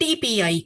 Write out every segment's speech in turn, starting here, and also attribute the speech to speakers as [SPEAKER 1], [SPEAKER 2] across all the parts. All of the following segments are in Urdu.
[SPEAKER 1] TPI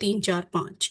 [SPEAKER 1] 3, 4, 5।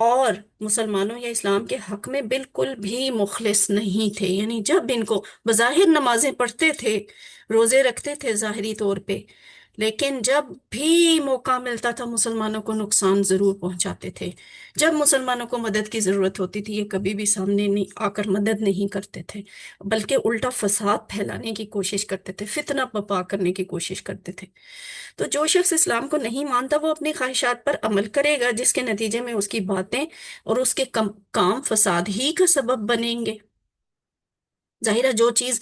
[SPEAKER 1] اور مسلمانوں یا اسلام کے حق میں بالکل بھی مخلص نہیں تھے، یعنی جب ان کو بظاہر نمازیں پڑھتے تھے، روزے رکھتے تھے ظاہری طور پہ، لیکن جب بھی موقع ملتا تھا مسلمانوں کو نقصان ضرور پہنچاتے تھے۔ جب مسلمانوں کو مدد کی ضرورت ہوتی تھی، یہ کبھی بھی سامنے نہیں آ کر مدد نہیں کرتے تھے، بلکہ الٹا فساد پھیلانے کی کوشش کرتے تھے، فتنہ برپا کرنے کی کوشش کرتے تھے۔ تو جو شخص اسلام کو نہیں مانتا وہ اپنی خواہشات پر عمل کرے گا، جس کے نتیجے میں اس کی باتیں اور اس کے کام فساد ہی کا سبب بنیں گے۔ ظاہر ہے جو چیز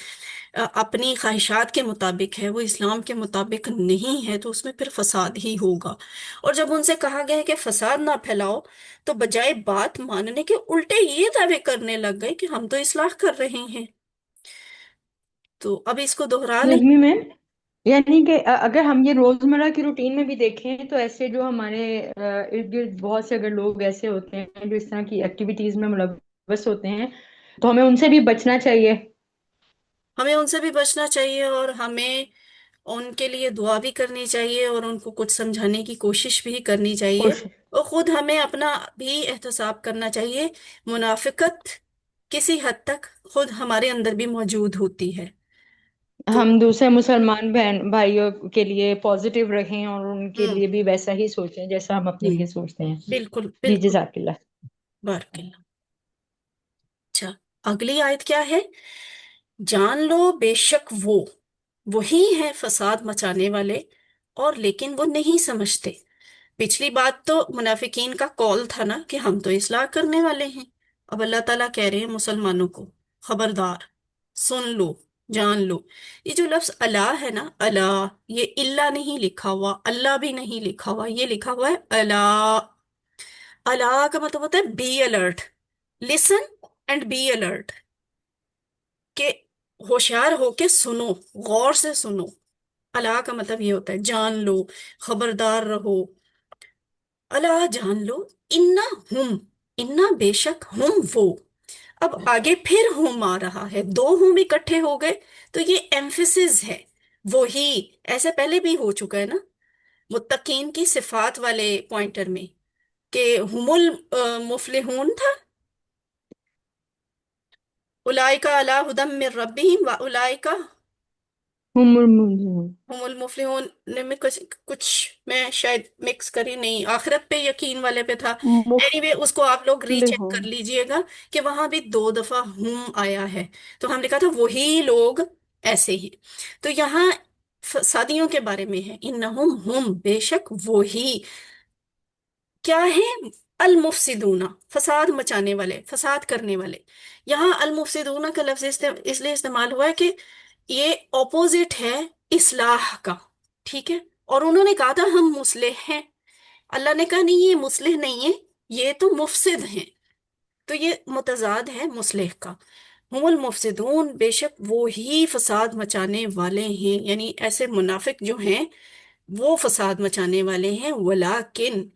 [SPEAKER 1] اپنی خواہشات کے مطابق ہے، وہ اسلام کے مطابق نہیں ہے، تو اس میں پھر فساد ہی ہوگا۔ اور جب ان سے کہا گیا ہے کہ فساد نہ پھیلاؤ، تو بجائے بات ماننے کے الٹے یہ دعوے کرنے لگ گئے کہ ہم تو اصلاح کر رہے ہیں۔ تو اب اس کو دوہرا لیں۔
[SPEAKER 2] نظمی میم، یعنی کہ اگر ہم یہ روزمرہ کی روٹین میں بھی دیکھیں تو ایسے جو ہمارے ارد گرد بہت سے اگر لوگ ایسے ہوتے ہیں جو اس طرح کی ایکٹیویٹیز میں ملوث ہوتے ہیں، تو ہمیں ان سے بھی بچنا چاہیے۔
[SPEAKER 1] ہمیں ان سے بھی بچنا چاہیے، اور ہمیں ان کے لیے دعا بھی کرنی چاہیے، اور ان کو کچھ سمجھانے کی کوشش بھی کرنی چاہیے،
[SPEAKER 2] کوشش
[SPEAKER 1] اور خود ہمیں اپنا بھی احتساب کرنا چاہیے۔ منافقت کسی حد تک خود ہمارے اندر بھی موجود ہوتی ہے۔ تو
[SPEAKER 2] ہم دوسرے مسلمان بہن بھائیوں کے لیے پازیٹیو رہیں اور ان کے
[SPEAKER 1] ہوں
[SPEAKER 2] لیے بھی ویسا ہی سوچیں جیسا ہم اپنے
[SPEAKER 1] ہوں
[SPEAKER 2] لیے سوچتے ہیں۔
[SPEAKER 1] بالکل
[SPEAKER 2] جی
[SPEAKER 1] بالکل،
[SPEAKER 2] جزاک اللہ۔
[SPEAKER 1] بارک اللہ۔ اچھا، اگلی آیت کیا ہے؟ جان لو بے شک وہی ہیں فساد مچانے والے، اور لیکن وہ نہیں سمجھتے۔ پچھلی بات تو منافقین کا قول تھا نا کہ ہم تو اصلاح کرنے والے ہیں۔ اب اللہ تعالیٰ کہہ رہے ہیں مسلمانوں کو خبردار، سن لو، جان لو۔ یہ جو لفظ اللہ ہے نا، اللہ، یہ اللہ نہیں لکھا ہوا، اللہ بھی نہیں لکھا ہوا، یہ لکھا ہوا ہے اللہ۔ اللہ کا مطلب ہوتا ہے be alert, listen and be alert, کہ ہوشیار ہو کے سنو، غور سے سنو۔ اللہ کا مطلب یہ ہوتا ہے جان لو، خبردار رہو۔ اللہ جان لو، انا ہم، انا بے شک ہم وہ۔ اب آگے پھر ہم آ رہا ہے، دو ہم اکٹھے ہو گئے، تو یہ ایمفیسز ہے۔ وہی ایسے پہلے بھی ہو چکا ہے نا متقین کی صفات والے پوائنٹر میں، کہ ہم المفلحون تھا، اولئک علی ھدی من ربہم واولئک
[SPEAKER 2] ہم المنذرون۔
[SPEAKER 1] ہم المفلحون میں کچھ میں شاید مکس کری نہیں، آخرت پہ یقین والے پہ تھا۔ اینی وے اس کو آپ لوگ ری چیک کر
[SPEAKER 2] مفلحون۔
[SPEAKER 1] لیجئے گا کہ وہاں بھی دو دفعہ ہم آیا ہے، تو ہم نے کہا تھا وہی لوگ ایسے ہی۔ تو یہاں فسادیوں کے بارے میں ہے، انہم ہم، بے شک وہی کیا ہے، المفسدون، فساد مچانے والے، فساد کرنے والے۔ یہاں المفسدون کا لفظ اس لیے استعمال ہوا ہے کہ یہ اپوزٹ ہے اصلاح کا، ٹھیک ہے؟ اور انہوں نے کہا تھا ہم مصلح ہیں، اللہ نے کہا نہیں، یہ مصلح نہیں ہے، یہ تو مفسد ہیں، تو یہ متضاد ہے مصلح کا۔ ہم المفسدون، بے شک وہی فساد مچانے والے ہیں، یعنی ایسے منافق جو ہیں وہ فساد مچانے والے ہیں۔ ولیکن،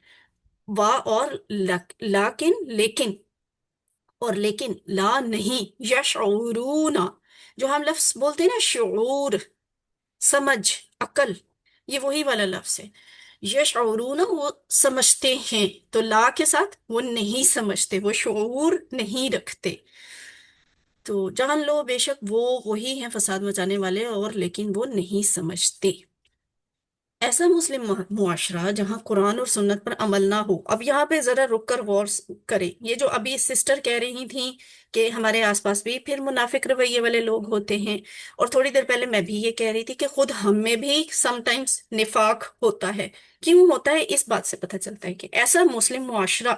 [SPEAKER 1] وا اور لیکن، لیکن، اور لیکن لا نہیں، یشعرون، جو ہم لفظ بولتے ہیں نا شعور، سمجھ، عقل، یہ وہی والا لفظ ہے۔ یشعرون، وہ سمجھتے ہیں، تو لا کے ساتھ وہ نہیں سمجھتے، وہ شعور نہیں رکھتے۔ تو جان لو بے شک وہی ہیں فساد مچانے والے، اور لیکن وہ نہیں سمجھتے۔ ایسا مسلم معاشرہ جہاں قرآن اور سنت پر عمل نہ ہو۔ اب یہاں پہ ذرا رک کر غور کریں، یہ جو ابھی سسٹر کہہ رہی تھیں کہ ہمارے آس پاس بھی پھر منافق رویے والے لوگ ہوتے ہیں، اور تھوڑی دیر پہلے میں بھی یہ کہہ رہی تھی کہ خود ہم میں بھی سم ٹائمز نفاق ہوتا ہے۔ کیوں ہوتا ہے؟ اس بات سے پتہ چلتا ہے کہ ایسا مسلم معاشرہ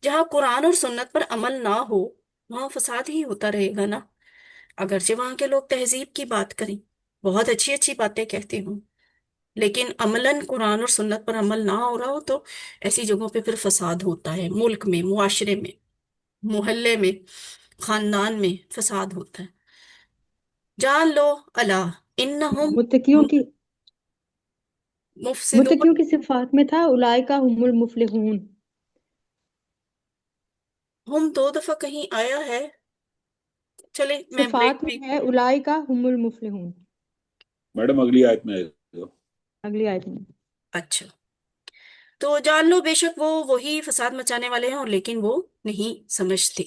[SPEAKER 1] جہاں قرآن اور سنت پر عمل نہ ہو، وہاں فساد ہی ہوتا رہے گا نا۔ اگرچہ وہاں کے لوگ تہذیب کی بات کریں، بہت اچھی اچھی باتیں کہتے ہوں، لیکن عملاً قرآن اور سنت پر عمل نہ ہو رہا ہو، تو ایسی جگہوں پہ پھر فساد ہوتا ہے، ملک میں، معاشرے میں، محلے میں، خاندان میں فساد ہوتا ہے۔ جان لو اللہ انہم
[SPEAKER 2] متقیوں کی
[SPEAKER 1] مفسدون،
[SPEAKER 2] متقیوں کی صفات میں تھا اولئک هم المفلحون۔
[SPEAKER 1] ہم دو دفعہ کہیں آیا ہے، چلے میں بریک
[SPEAKER 2] صفات
[SPEAKER 1] بھی۔
[SPEAKER 2] میں ہے اولئک هم المفلحون،
[SPEAKER 3] میڈم اگلی آیت میں آئے گا۔
[SPEAKER 2] اگلی آیت میں۔
[SPEAKER 1] اچھا، تو جان لو بے شک وہ وہی فساد مچانے والے ہیں، اور لیکن وہ نہیں سمجھتے۔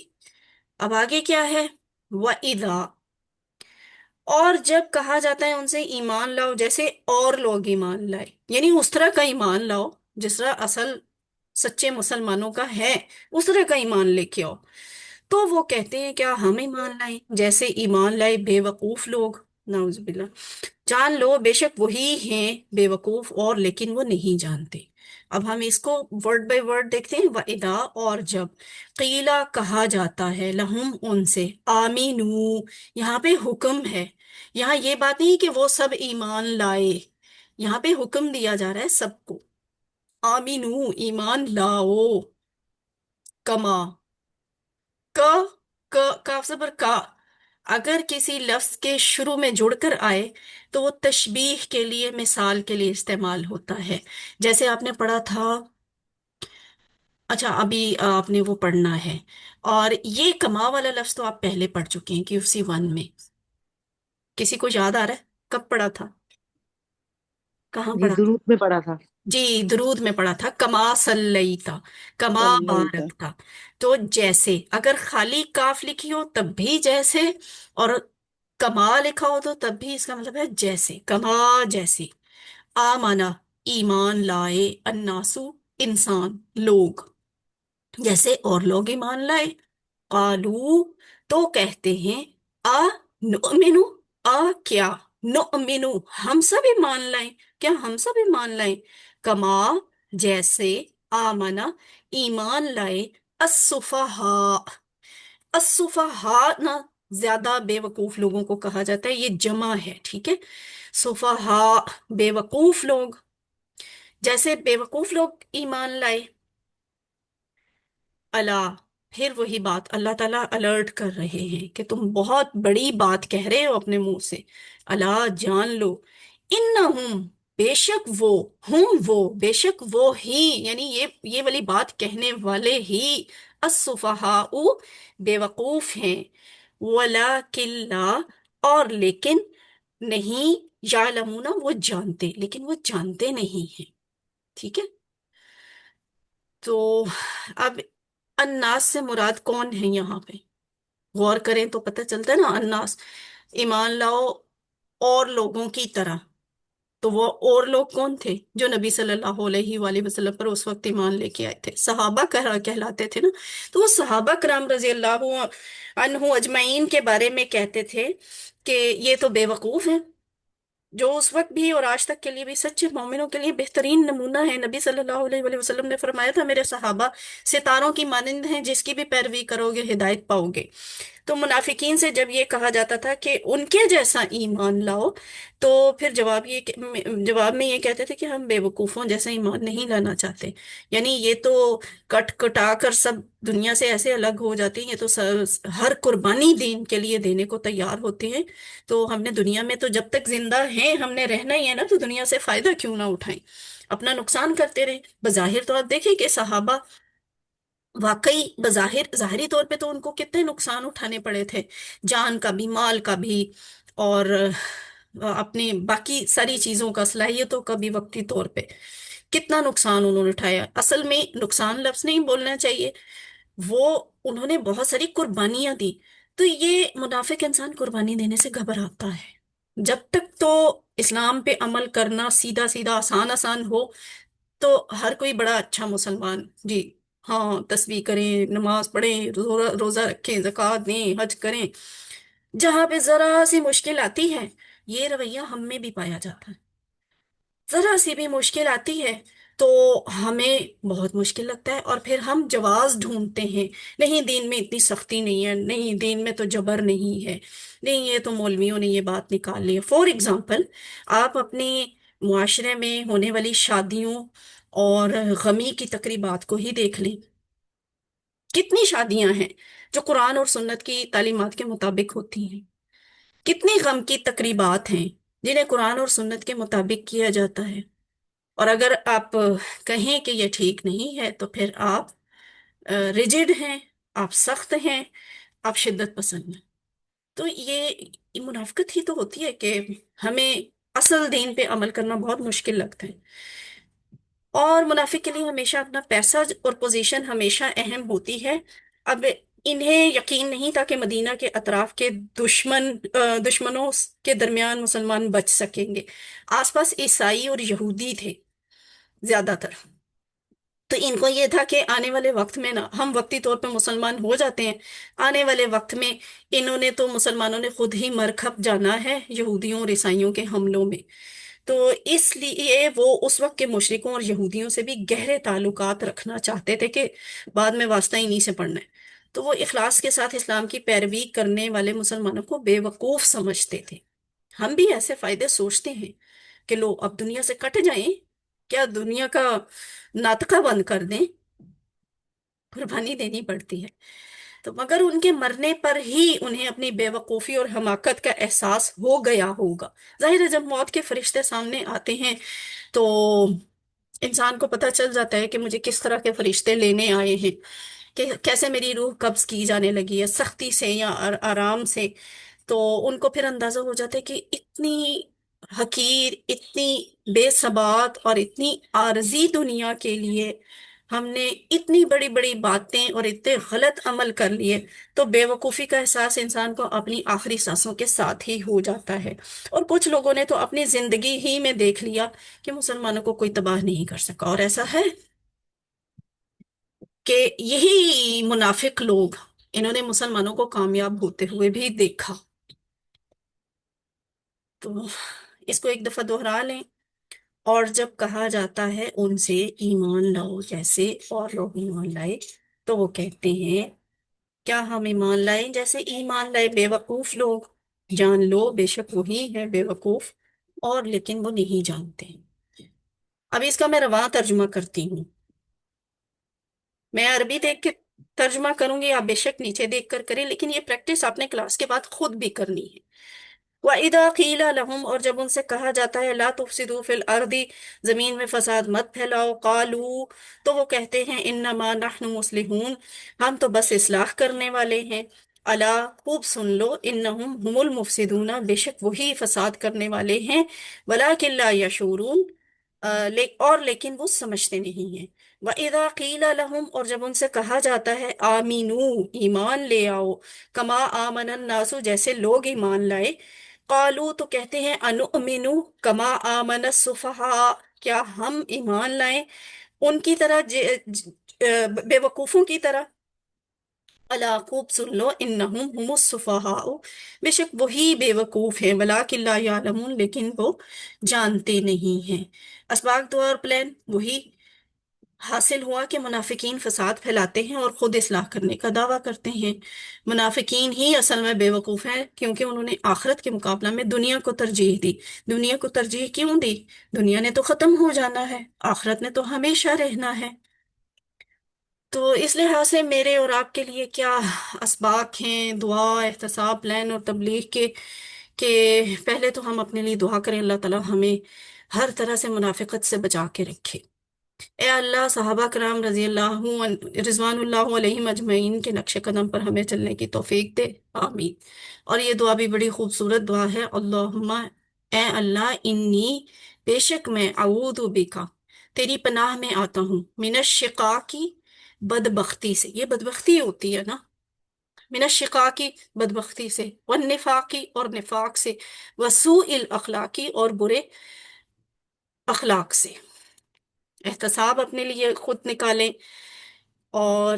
[SPEAKER 1] اب آگے کیا ہے؟ وَإِذَا، اور جب کہا جاتا ہے ان سے ایمان لاؤ جیسے اور لوگ ایمان لائے، یعنی اس طرح کا ایمان لاؤ جس طرح اصل سچے مسلمانوں کا ہے، اس طرح کا ایمان لے کے آؤ، تو وہ کہتے ہیں کیا ہم ایمان لائیں جیسے ایمان لائے بے وقوف لوگ؟ نعوذ باللہ۔ جان لو بے شک وہی ہیں بے وقوف، اور لیکن وہ نہیں جانتے۔ اب ہم اس کو ورڈ بائی ورڈ دیکھتے ہیں۔ وَإِذَا، اور جب، قیلا کہا جاتا ہے، لہم ان سے، آمینو، یہاں پہ حکم ہے، یہاں یہ بات نہیں کہ وہ سب ایمان لائے، یہاں پہ حکم دیا جا رہا ہے سب کو، آمینو ایمان لاؤ، کما، کا، کاف زبر کا، اگر کسی لفظ کے شروع میں جڑ کر آئے تو وہ تشبیہ کے لیے، مثال کے لیے استعمال ہوتا ہے۔ جیسے آپ نے پڑھا تھا، اچھا ابھی آپ نے وہ پڑھنا ہے، اور یہ کما والا لفظ تو آپ پہلے پڑھ چکے ہیں QC 1 میں۔ کسی کو یاد آ رہا ہے کب پڑھا تھا؟ کہاں
[SPEAKER 4] جی
[SPEAKER 1] پڑھا تھا؟
[SPEAKER 4] درود میں پڑھا تھا۔
[SPEAKER 1] جی درود میں پڑھا تھا، کما صلیتا، کما
[SPEAKER 5] صلیتا،
[SPEAKER 1] بارکتا۔ تو جیسے اگر خالی کاف لکھی ہو تب بھی جیسے، اور کما لکھا ہو تو تب بھی اس کا مطلب ہے جیسے، کما جیسے، آمنا ایمان لائے، الناسو انسان لوگ، جیسے اور لوگ ایمان لائے، قالو تو کہتے ہیں، آ نؤمنو، آ کیا، نؤمنو ہم سب ایمان لائیں، کیا ہم سب ایمان لائیں، کما جیسے، آمنا ایمان لائے، السفہاء، السفہاء نا زیادہ بے وقوف لوگوں کو کہا جاتا ہے، یہ جمع ہے، ٹھیک ہے، سفہاء بے وقوف لوگ، جیسے بے وقوف لوگ ایمان لائے۔ اللہ، پھر وہی بات اللہ تعالیٰ الرٹ کر رہے ہیں کہ تم بہت بڑی بات کہہ رہے ہو اپنے منہ سے، اللہ جان لو، انہم بے شک وہ، ہم وہ بے شک وہ ہی، یعنی یہ والی بات کہنے والے ہی، السفہاء بے وقوف ہیں، ولیکن لا، اور لیکن نہیں، یعلمون وہ جانتے، لیکن وہ جانتے نہیں ہیں، ٹھیک ہے۔ تو اب الناس سے مراد کون ہے یہاں پہ؟ غور کریں تو پتہ چلتا ہے نا، الناس ایمان لاؤ اور لوگوں کی طرح، تو وہ اور لوگ کون تھے؟ جو نبی صلی اللہ علیہ وآلہ وسلم پر اس وقت ایمان لے کے آئے تھے، صحابہ کہلاتے تھے نا۔ تو وہ صحابہ کرام رضی اللہ عنہ اجمعین کے بارے میں کہتے تھے کہ یہ تو بے وقوف ہیں، جو اس وقت بھی اور آج تک کے لیے بھی سچے مومنوں کے لیے بہترین نمونہ ہے۔ نبی صلی اللہ علیہ وآلہ وسلم نے فرمایا تھا، میرے صحابہ ستاروں کی مانند ہیں، جس کی بھی پیروی کرو گے ہدایت پاؤ گے۔ تو منافقین سے جب یہ کہا جاتا تھا کہ ان کے جیسا ایمان لاؤ، تو پھر جواب میں یہ کہتے تھے کہ ہم بے وقوفوں جیسا ایمان نہیں لانا چاہتے، یعنی یہ تو کٹ کٹا کر سب دنیا سے ایسے الگ ہو جاتے ہیں، یہ تو ہر قربانی دین کے لیے دینے کو تیار ہوتے ہیں، تو ہم نے دنیا میں تو جب تک زندہ ہیں ہم نے رہنا ہی ہے نا، تو دنیا سے فائدہ کیوں نہ اٹھائیں، اپنا نقصان کرتے رہیں۔ بظاہر تو آپ دیکھیں کہ صحابہ واقعی بظاہر ظاہری طور پہ تو ان کو کتنے نقصان اٹھانے پڑے تھے، جان کا بھی، مال کا بھی، اور اپنے باقی ساری چیزوں کا، صلاحیتوں کا بھی، وقتی طور پہ کتنا نقصان انہوں نے اٹھایا۔ اصل میں نقصان لفظ نہیں بولنا چاہیے، وہ انہوں نے بہت ساری قربانیاں دی۔ تو یہ منافق انسان قربانی دینے سے گھبراتا ہے، جب تک تو اسلام پہ عمل کرنا سیدھا سیدھا آسان آسان ہو تو ہر کوئی بڑا اچھا مسلمان، جی ہاں، تسبیح کریں، نماز پڑھیں، روزہ رکھیں، زکوٰۃ دیں، حج کریں۔ جہاں پہ ذرا سی مشکل آتی ہے، یہ رویہ ہم میں بھی پایا جاتا ہے، ذرا سی بھی مشکل آتی ہے تو ہمیں بہت مشکل لگتا ہے، اور پھر ہم جواز ڈھونڈتے ہیں، نہیں دین میں اتنی سختی نہیں ہے، نہیں دین میں تو جبر نہیں ہے، نہیں یہ تو مولویوں نے یہ بات نکال لی ہے۔ فور ایگزامپل، آپ اپنے معاشرے میں ہونے والی شادیوں اور غمی کی تقریبات کو ہی دیکھ لیں، کتنی شادیاں ہیں جو قرآن اور سنت کی تعلیمات کے مطابق ہوتی ہیں، کتنی غم کی تقریبات ہیں جنہیں قرآن اور سنت کے مطابق کیا جاتا ہے، اور اگر آپ کہیں کہ یہ ٹھیک نہیں ہے تو پھر آپ ریجڈ ہیں، آپ سخت ہیں، آپ شدت پسند ہیں۔ تو یہ منافقت ہی تو ہوتی ہے کہ ہمیں اصل دین پہ عمل کرنا بہت مشکل لگتا ہے۔ اور منافق کے لیے ہمیشہ اپنا پیسہ اور پوزیشن ہمیشہ اہم ہوتی ہے۔ اب انہیں یقین نہیں تھا کہ مدینہ کے اطراف کے دشمنوں کے درمیان مسلمان بچ سکیں گے۔ آس پاس عیسائی اور یہودی تھے زیادہ تر، تو ان کو یہ تھا کہ آنے والے وقت میں نا ہم وقتی طور پہ مسلمان ہو جاتے ہیں، آنے والے وقت میں انہوں نے تو مسلمانوں نے خود ہی مر کھپ جانا ہے یہودیوں اور عیسائیوں کے حملوں میں۔ تو اس لیے وہ اس وقت کے مشرکوں اور یہودیوں سے بھی گہرے تعلقات رکھنا چاہتے تھے کہ بعد میں واسطہ انہی سے پڑنا ہے۔ تو وہ اخلاص کے ساتھ اسلام کی پیروی کرنے والے مسلمانوں کو بے وقوف سمجھتے تھے۔ ہم بھی ایسے فائدے سوچتے ہیں کہ لو اب دنیا سے کٹ جائیں، کیا دنیا کا ناطقہ بند کر دیں، قربانی دینی پڑتی ہے۔ تو مگر ان کے مرنے پر ہی انہیں اپنی بے وقوفی اور حماقت کا احساس ہو گیا ہوگا۔ ظاہر ہے جب موت کے فرشتے سامنے آتے ہیں تو انسان کو پتہ چل جاتا ہے کہ مجھے کس طرح کے فرشتے لینے آئے ہیں، کہ کیسے میری روح قبض کی جانے لگی ہے، سختی سے یا آرام سے۔ تو ان کو پھر اندازہ ہو جاتا ہے کہ اتنی حقیر، اتنی بے ثبات اور اتنی عارضی دنیا کے لیے ہم نے اتنی بڑی بڑی باتیں اور اتنے غلط عمل کر لیے۔ تو بے وقوفی کا احساس انسان کو اپنی آخری سانسوں کے ساتھ ہی ہو جاتا ہے۔ اور کچھ لوگوں نے تو اپنی زندگی ہی میں دیکھ لیا کہ مسلمانوں کو کوئی تباہ نہیں کر سکا، اور ایسا ہے کہ یہی منافق لوگ انہوں نے مسلمانوں کو کامیاب ہوتے ہوئے بھی دیکھا۔ تو اس کو ایک دفعہ دوہرا لیں، اور جب کہا جاتا ہے ان سے ایمان لاؤ جیسے اور لوگ ایمان لائے، تو وہ کہتے ہیں کیا ہم ایمان لائیں جیسے ایمان لائے بے وقوف لوگ؟ جان لو بے شک وہی ہے بے وقوف، اور لیکن وہ نہیں جانتے۔ اب اس کا میں رواں ترجمہ کرتی ہوں۔ میں عربی دیکھ کے ترجمہ کروں گی، آپ بے شک نیچے دیکھ کر کریں، لیکن یہ پریکٹس آپ نے کلاس کے بعد خود بھی کرنی ہے۔ وَإِذَا قِيلَ لَهُمْ، اور جب ان سے کہا جاتا ہے لا تفسدوا فی الارض، زمین میں فساد مت پھیلاؤ، قالوا، تو وہ کہتے ہیں انما نحن مصلحون، ہم تو بس اصلاح کرنے والے ہیں۔ الا، خوب سن لو، انہم هم المفسدون، بے شک وہی فساد کرنے والے ہیں، ولکن لا یشعرون، اور لیکن وہ سمجھتے نہیں ہیں۔ وَإِذَا قِيلَ لَهُمْ، اور جب ان سے کہا جاتا ہے آمینو، ایمان لے آؤ، کما آمن الناس، جیسے لوگ ایمان لائے، قالو، تو کہتے ہیں انؤمنو کما آمن السفہاء، کیا ہم ایمان لائیں ان کی طرح، بے وقوفوں کی طرح؟ الا، خوب سن لو، انہم هم السفہاء، بے شک وہی بے وقوف ہیں، ولکن لا یعلمون، لیکن وہ جانتے نہیں ہیں۔ اسباق دعا اور پلان وہی حاصل ہوا کہ منافقین فساد پھیلاتے ہیں اور خود اصلاح کرنے کا دعویٰ کرتے ہیں۔ منافقین ہی اصل میں بے وقوف ہیں، کیونکہ انہوں نے آخرت کے مقابلہ میں دنیا کو ترجیح دی۔ دنیا کو ترجیح کیوں دی؟ دنیا نے تو ختم ہو جانا ہے، آخرت نے تو ہمیشہ رہنا ہے۔ تو اس لحاظ سے میرے اور آپ کے لیے کیا اسباق ہیں دعا، احتساب، پلان اور تبلیغ کے، کہ پہلے تو ہم اپنے لیے دعا کریں اللہ تعالیٰ ہمیں ہر طرح سے منافقت سے بچا کے رکھے۔ اے اللہ، صحابہ کرام رضوان اللہ علیہم اجمعین کے نقش قدم پر ہمیں چلنے کی توفیق دے، آمین۔ اور یہ دعا بھی بڑی خوبصورت دعا ہے، اللہم، اے اللہ، انی، بے شک میں، اعوذ بکا، تیری پناہ میں آتا ہوں، من الشقاقی، بدبختی سے، یہ بدبختی ہوتی ہے نا، من الشقاقی، بدبختی سے، والنفاقی، اور نفاق سے، وسوء الاخلاقی، اور برے اخلاق سے۔ احتساب اپنے لیے خود نکالیں، اور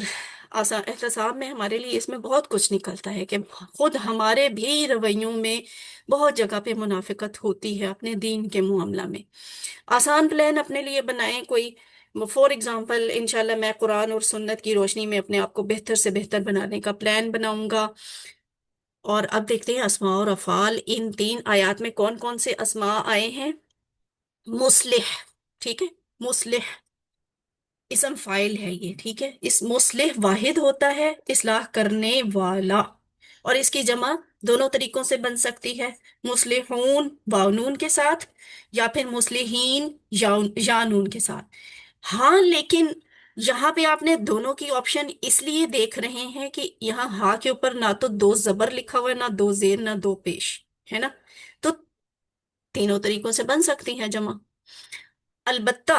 [SPEAKER 1] احتساب میں ہمارے لیے اس میں بہت کچھ نکلتا ہے کہ خود ہمارے بھی رویوں میں بہت جگہ پہ منافقت ہوتی ہے اپنے دین کے معاملہ میں۔ آسان پلان اپنے لیے بنائیں کوئی، فور ایگزامپل انشاءاللہ میں قرآن اور سنت کی روشنی میں اپنے آپ کو بہتر سے بہتر بنانے کا پلان بناؤں گا۔ اور اب دیکھتے ہیں اسماء اور افعال، ان 3 آیات میں کون کون سے اسماء آئے ہیں۔ مصلح، ٹھیک ہے، مصلح اسم فائل ہے یہ، ٹھیک ہے۔ اس مصلح واحد ہوتا ہے، اصلاح کرنے والا، اور اس کی جمع دونوں طریقوں سے بن سکتی ہے، مصلحون واو نون کے ساتھ، یا پھر مصلحین یا نون کے ساتھ۔ ہاں لیکن یہاں پہ آپ نے دونوں کی آپشن اس لیے دیکھ رہے ہیں کہ یہاں ہاں کے اوپر نہ تو 2 زبر لکھا ہوا ہے، نہ 2 زیر، نہ 2 پیش، ہے نا، تو تینوں طریقوں سے بن سکتی ہیں جمع۔ البتہ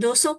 [SPEAKER 1] 200।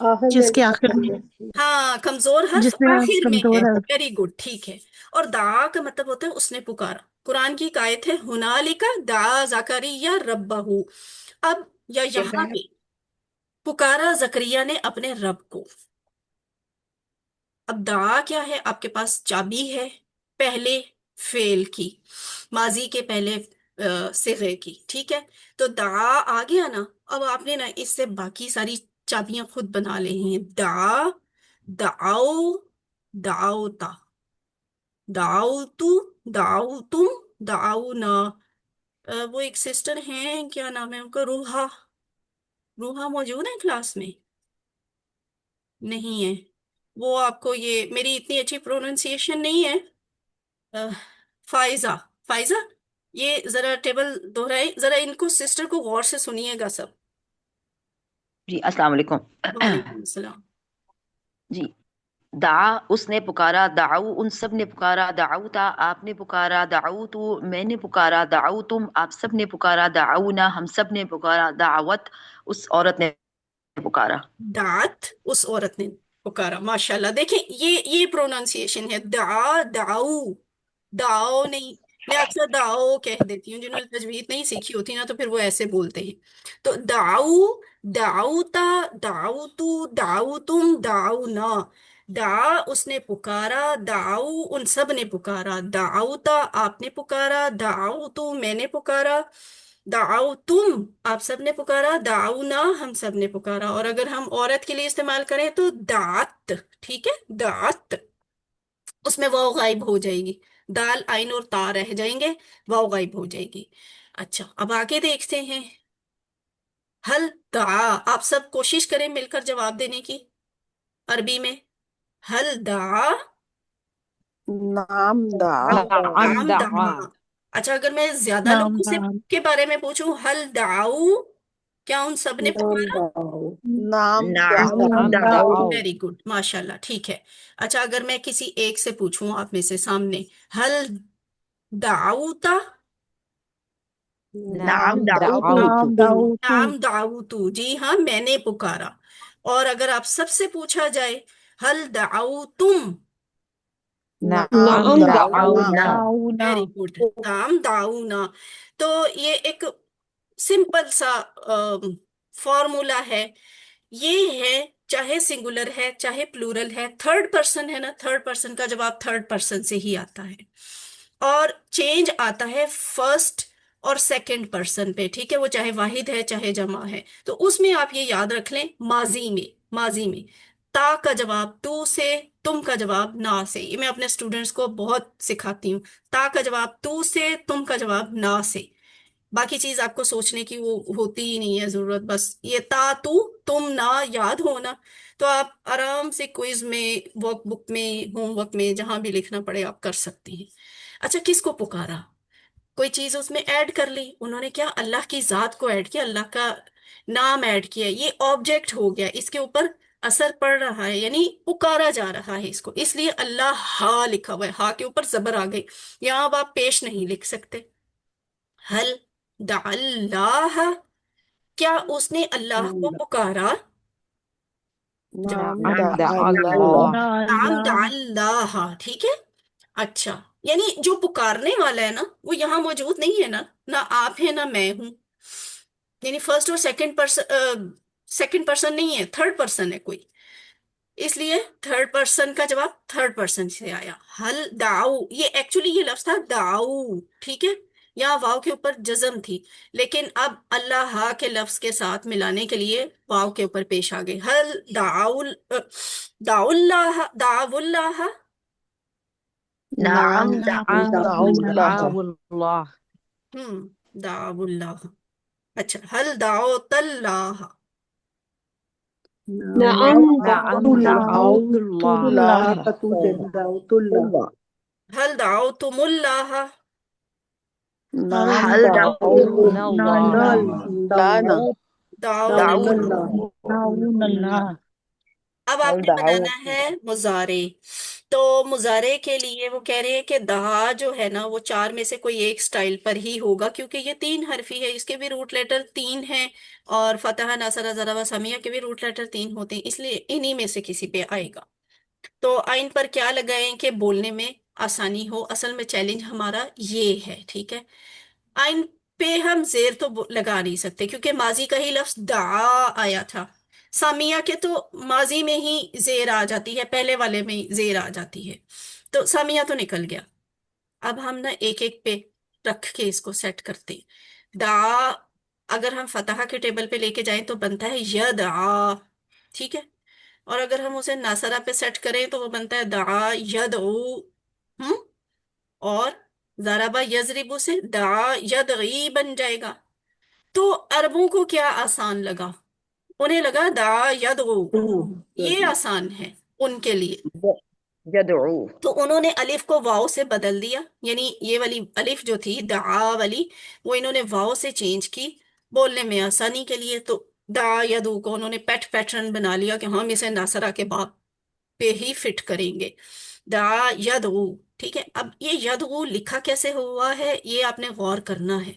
[SPEAKER 2] آخر میں
[SPEAKER 4] جس کے آخر میں
[SPEAKER 1] ہاں، کمزور حرف
[SPEAKER 4] جس میں
[SPEAKER 1] آخر میں ہے،
[SPEAKER 4] کمزور ہے.
[SPEAKER 1] ویری گڈ، ٹھیک ہے۔ اور دعا کا مطلب ہوتا ہے اس نے پکارا۔ قرآن کی ایک آیت ہے، ہنالک دعا زکریا ربہ۔ اب یا یہاں پہ پکارا زکریا نے اپنے رب کو۔ اب دعا کیا ہے؟ آپ کے پاس چابی ہے پہلے فعل کی، ماضی کے پہلے صیغے کی، ٹھیک ہے؟ تو دعا آ گیا نا، اب آپ نے نا اس سے باقی ساری چابیاں خود بنا لی ہیں۔ دعا، دعاؤ، دعوتا، دعوتو، دعوتم، دعونا۔ وہ ایک سسٹر ہیں، کیا نام ہے ان کا؟ روحا۔ روحا موجود ہے کلاس میں؟ نہیں ہے؟ وہ آپ کو یہ میری اتنی اچھی پروننسیشن نہیں ہے۔ فائزہ، فائزہ، یہ ذرا ٹیبل دہرائے، ذرا ان کو سسٹر کو غور سے سنیے گا سب۔
[SPEAKER 6] جی السلام علیکم۔
[SPEAKER 1] وعلیکم السلام۔
[SPEAKER 6] جی، دعا اس نے پکارا، دعو ان سب نے پکارا، دعوتا آپ نے پکارا، دعوتو میں نے پکارا، دعوتم آپ سب نے پکارا، دعونا ہم سب نے پکارا، دعوت اس عورت نے پکارا۔
[SPEAKER 1] دعت اس عورت نے پکارا، ماشاءاللہ۔ دیکھیں یہ پروننسیشن ہے، دعا، دعو، دعو نہیں۔ میں اکثر دعو کہہ دیتی ہوں، جنہوں نے تجوید نہیں سیکھی ہوتی نا تو پھر وہ ایسے بولتے ہیں۔ تو دعو، دعوتا، دعوتو، دعوتم، دعونا۔ دعا اس نے پکارا، دعو ان سب نے پکارا، دعوتا آپ نے پکارا، دعوتو میں نے پکارا، دعاؤ تم آپ سب نے پکارا، دعونا ہم سب نے پکارا۔ اور اگر ہم عورت کے لیے استعمال کریں تو دعت، ٹھیک ہے؟ دعت، اس میں واو غائب ہو جائے گی، دال آئین اور تا رہ جائیں گے، واو غائب ہو جائے گی۔ اچھا، اب آگے دیکھتے ہیں۔ حل دعا، آپ سب کوشش کریں مل کر جواب دینے کی عربی میں۔ حل دعا،
[SPEAKER 5] نام دعا
[SPEAKER 1] نعم دعا۔ اچھا، اگر میں زیادہ
[SPEAKER 4] نام
[SPEAKER 1] لوگوں سے
[SPEAKER 4] دعا،
[SPEAKER 1] کے بارے میں پوچھوں، حل دعاؤ، کیا ان سب نے
[SPEAKER 2] نام
[SPEAKER 1] پکارا؟
[SPEAKER 2] دعو،
[SPEAKER 5] نام
[SPEAKER 6] نعم
[SPEAKER 5] دعا
[SPEAKER 6] دعو،
[SPEAKER 1] ویری گڈ، ماشاء اللہ، ٹھیک ہے۔ اچھا، اگر میں کسی ایک سے پوچھوں آپ میں سے سامنے، حل دعوتا،
[SPEAKER 6] نعم
[SPEAKER 5] نام
[SPEAKER 6] دعوتو،
[SPEAKER 4] نام
[SPEAKER 5] دعوت
[SPEAKER 4] دعوتو،
[SPEAKER 1] نام دعوتو، جی ہاں میں نے پکارا۔ اور اگر آپ سب سے پوچھا جائے، حل دعوتم،
[SPEAKER 5] نام
[SPEAKER 2] نعم
[SPEAKER 5] دعونا
[SPEAKER 2] دعونا،
[SPEAKER 4] دعونا.
[SPEAKER 1] ویری گڈ، نام دعونا۔ تو یہ ایک سمپل سا فارمولا ہے، یہ ہے چاہے سنگولر ہے چاہے پلورل ہے، تھرڈ پرسن ہے نا، تھرڈ پرسن کا جواب تھرڈ پرسن سے ہی آتا ہے، اور چینج آتا ہے فرسٹ اور سیکنڈ پرسن پہ، ٹھیک ہے؟ وہ چاہے واحد ہے چاہے جمع ہے۔ تو اس میں آپ یہ یاد رکھ لیں، ماضی میں، ماضی میں تا کا جواب تو سے، تم کا جواب نا سے۔ یہ میں اپنے اسٹوڈنٹس کو بہت سکھاتی ہوں، تا کا جواب تو سے، تم کا جواب نا سے۔ باقی چیز آپ کو سوچنے کی وہ ہوتی ہی نہیں ہے ضرورت، بس یہ تا تو تم نا یاد ہونا، تو آپ آرام سے کوئز میں، ورک بک میں، ہوم ورک میں، جہاں بھی لکھنا پڑے آپ کر سکتی ہیں۔ اچھا، کس کو پکارا؟ کوئی چیز اس میں ایڈ کر لی انہوں نے، کیا اللہ کی ذات کو ایڈ کیا، اللہ کا نام ایڈ کیا، یہ آبجیکٹ ہو گیا، اس کے اوپر اثر پڑ رہا ہے، یعنی پکارا جا رہا ہے اس کو، اس لیے اللہ ہا لکھا ہوا ہے، ہا کے اوپر زبر آ گئی، یہاں اب آپ پیش نہیں لکھ سکتے۔ حل دعا اللہ، کیا اس نے اللہ کو پکارا؟
[SPEAKER 5] نام
[SPEAKER 6] نعم
[SPEAKER 5] دعا
[SPEAKER 6] دعا
[SPEAKER 5] اللہ
[SPEAKER 4] نا
[SPEAKER 1] نام دعا
[SPEAKER 4] اللہ.
[SPEAKER 1] اللہ، ٹھیک ہے۔ اچھا، یعنی جو پکارنے والا ہے نا وہ یہاں موجود نہیں ہے نا، نہ آپ ہیں نہ میں ہوں، یعنی فرسٹ اور سیکنڈ پرسن نہیں ہے، تھرڈ پرسن ہے کوئی، اس لیے تھرڈ پرسن کا جواب تھرڈ پرسن سے آیا۔ حل دعو، یہ ایکچولی یہ لفظ تھا دعو، ٹھیک ہے؟ یہاں واو کے اوپر جزم تھی، لیکن اب اللہ کے لفظ کے ساتھ ملانے کے لیے واو کے اوپر پیش آ گئے۔ حل دعو، دعو اللہ، دعو اللہ،
[SPEAKER 6] نعم
[SPEAKER 5] نام
[SPEAKER 6] دعا
[SPEAKER 5] دعا اللہ
[SPEAKER 6] دعا اللہ،
[SPEAKER 1] دعو اللہ۔ اچھا، حل دعوت اللہ،
[SPEAKER 2] نعم
[SPEAKER 6] نعم
[SPEAKER 2] دعوت
[SPEAKER 6] دعوت
[SPEAKER 4] دعوت
[SPEAKER 6] اللہ،
[SPEAKER 4] اللہ.
[SPEAKER 5] اللہ
[SPEAKER 2] اللہ، تو سے دعوت اللہ،
[SPEAKER 1] حل دعوتم اللہ،
[SPEAKER 4] حل
[SPEAKER 5] نام
[SPEAKER 6] حل
[SPEAKER 5] دعونا
[SPEAKER 6] دعونا
[SPEAKER 4] دعونا
[SPEAKER 6] اللہ،
[SPEAKER 5] لانا
[SPEAKER 1] دعونا
[SPEAKER 6] دعونا
[SPEAKER 1] اللہ۔
[SPEAKER 6] اللہ،
[SPEAKER 4] دعونا اللہ.
[SPEAKER 1] اب آپ
[SPEAKER 6] حل
[SPEAKER 1] نے بنانا
[SPEAKER 6] دعوت
[SPEAKER 1] ہے مضارع، تو مضارع کے لیے وہ کہہ رہے ہیں کہ دہا جو ہے نا وہ چار میں سے کوئی ایک سٹائل پر ہی ہوگا، کیونکہ یہ تین حرفی ہے، اس کے بھی روٹ لیٹر تین ہیں، اور فتح نصر ضرب سمیہ کے بھی روٹ لیٹر تین ہوتے ہیں، اس لیے انہی میں سے کسی پہ آئے گا۔ تو آئین پر کیا لگائیں کہ بولنے میں آسانی ہو، اصل میں چیلنج ہمارا یہ ہے، ٹھیک ہے۔ آئین پہ ہم زیر تو لگا نہیں سکتے، کیونکہ ماضی کا ہی لفظ دعا آیا تھا، سامیہ کے تو ماضی میں ہی زیر آ جاتی ہے، پہلے والے میں ہی زیر آ جاتی ہے، تو سامیہ تو نکل گیا۔ اب ہم نا ایک ایک پہ رکھ کے اس کو سیٹ کرتے ہیں۔ دعا اگر ہم فتح کے ٹیبل پہ لے کے جائیں تو بنتا ہے یدعا، ٹھیک ہے، اور اگر ہم اسے ناصرہ پہ سیٹ کریں تو وہ بنتا ہے دعا یدعو، ہم اور ضربہ یضربو سے دعا یدعی بن جائے گا۔ تو عربوں کو کیا آسان لگا؟ انہیں لگا دعا یدعو، یہ آسان ہے ان کے لیے،
[SPEAKER 6] يدعو
[SPEAKER 1] تو انہوں نے الف کو واو سے بدل دیا، یعنی یہ والی الف جو تھی دعا والی وہ انہوں نے واو سے چینج کی بولنے میں آسانی کے لیے، تو دعا یدعو کو انہوں نے پیٹرن بنا لیا کہ ہم اسے ناصرہ کے باب پہ ہی فٹ کریں گے، دعا یدعو، ٹھیک ہے۔ اب یہ یدعو لکھا کیسے ہوا ہے یہ آپ نے غور کرنا ہے۔